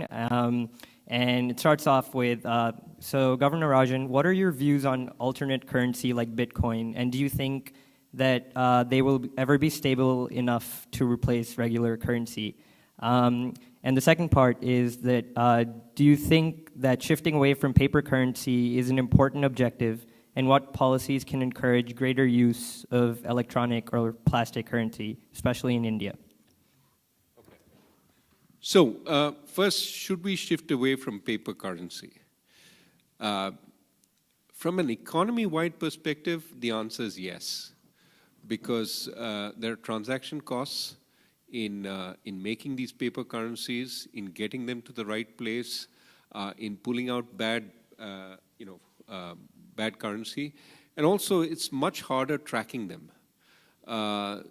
Um, and it starts off with, so Governor Rajan, what are your views on alternate currency like Bitcoin? And do you think that they will ever be stable enough to replace regular currency? And the second part is that do you think that shifting away from paper currency is an important objective, and what policies can encourage greater use of electronic or plastic currency, especially in India? Okay. So first, should we shift away from paper currency? From an economy-wide perspective, the answer is yes, because there are transaction costs in making these paper currencies, in getting them to the right place, in pulling out bad currency, and also it's much harder tracking them.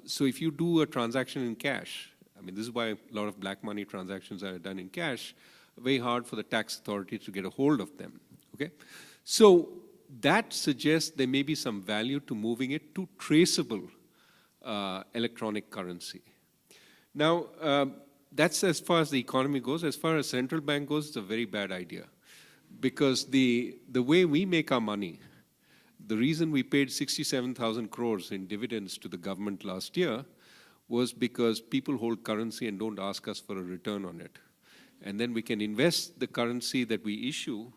So if you do a transaction in cash, I mean, this is why a lot of black money transactions are done in cash, very hard for the tax authorities to get a hold of them, okay? So that suggests there may be some value to moving it to traceable electronic currency. Now, that's as far as the economy goes. As far as central bank goes, it's a very bad idea, because the way we make our money, the reason we paid 67,000 crores in dividends to the government last year was because people hold currency and don't ask us for a return on it. And then we can invest the currency that we issue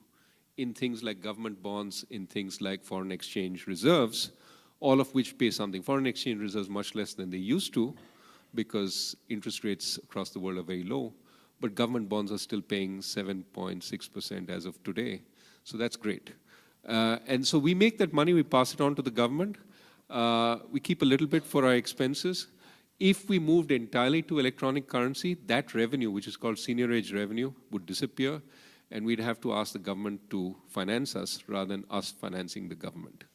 in things like government bonds, in things like foreign exchange reserves, all of which pay something. Foreign exchange reserves much less than they used to, because interest rates across the world are very low, but government bonds are still paying 7.6% as of today. So that's great. And so we make that money, we pass it on to the government. We keep a little bit for our expenses. If we moved entirely to electronic currency, that revenue, which is called seniorage revenue, would disappear, and we'd have to ask the government to finance us rather than us financing the government.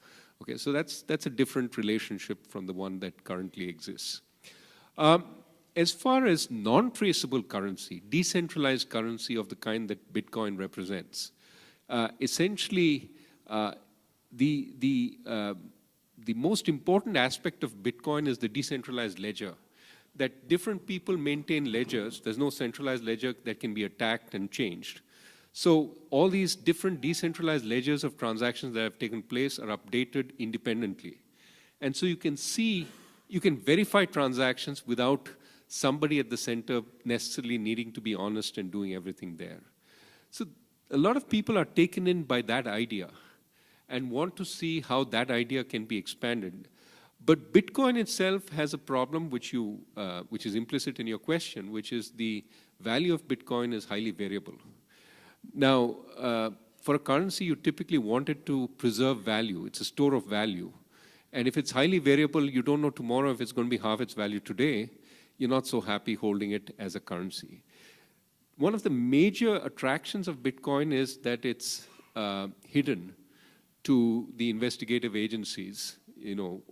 Okay, so that's a different relationship from the one that currently exists. As far as non-traceable currency, decentralized currency of the kind that Bitcoin represents, essentially the most important aspect of Bitcoin is the decentralized ledger, that different people maintain ledgers. There's no centralized ledger that can be attacked and changed. So all these different decentralized ledgers of transactions that have taken place are updated independently. And so you can see, you can verify transactions without somebody at the center necessarily needing to be honest and doing everything there. So a lot of people are taken in by that idea and want to see how that idea can be expanded. But Bitcoin itself has a problem which is implicit in your question, which is the value of Bitcoin is highly variable. Now, for a currency, you typically want it to preserve value. It's a store of value. And if it's highly variable, you don't know tomorrow if it's going to be half its value today. You're not so happy holding it as a currency. One of the major attractions of Bitcoin is that it's hidden to the investigative agencies. You know,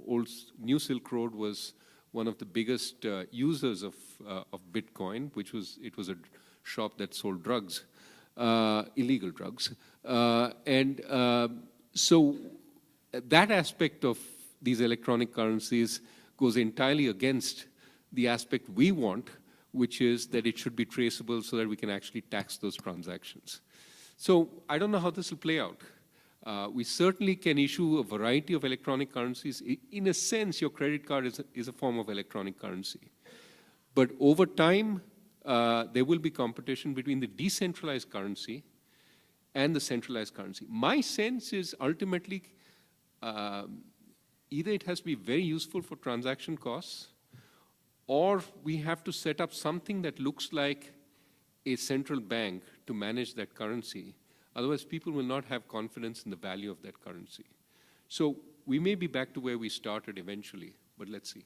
New Silk Road was one of the biggest users of Bitcoin, it was a shop that sold drugs, illegal drugs. So that aspect of these electronic currencies goes entirely against the aspect we want, which is that it should be traceable so that we can actually tax those transactions. So I don't know how this will play out. We certainly can issue a variety of electronic currencies. In a sense, your credit card is a form of electronic currency. But over time, there will be competition between the decentralized currency and the centralized currency. My sense is ultimately either it has to be very useful for transaction costs, or we have to set up something that looks like a central bank to manage that currency. Otherwise, people will not have confidence in the value of that currency. So we may be back to where we started eventually, but let's see.